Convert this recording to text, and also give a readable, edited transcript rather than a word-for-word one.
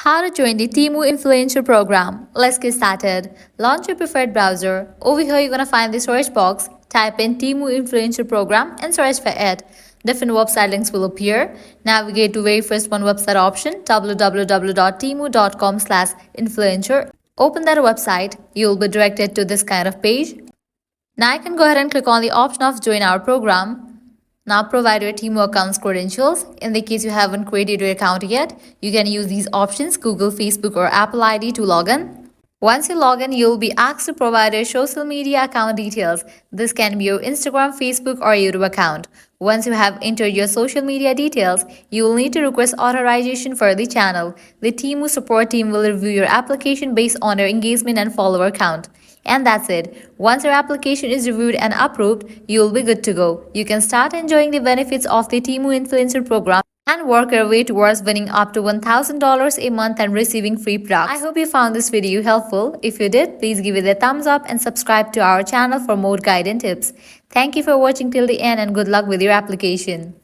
How to join the Temu Influencer Program. Let's get started. Launch your preferred browser. Over here, you're gonna find the search box. Type in Temu Influencer Program and search for it. Different website links will appear. Navigate to very first one website option, www.temu.com/influencer. Open that website. You'll be directed to this kind of page. Now you can go ahead and click on the option of join our program. Now provide your Temu account's credentials. In the case you haven't created your account yet, you can use these options Google, Facebook or Apple ID to log in. Once you log in, you'll be asked to provide your social media account details. This can be your Instagram, Facebook or YouTube account. Once you have entered your social media details, you will need to request authorization for the channel. The Temu support team will review your application based on your engagement and follower count. And that's it. Once your application is reviewed and approved, you'll be good to go. You can start enjoying the benefits of the Temu Influencer Program and work your way towards winning up to $1,000 a month and receiving free products. I hope you found this video helpful. If you did, please give it a thumbs up and subscribe to our channel for more guidance tips. Thank you for watching till the end and good luck with your application.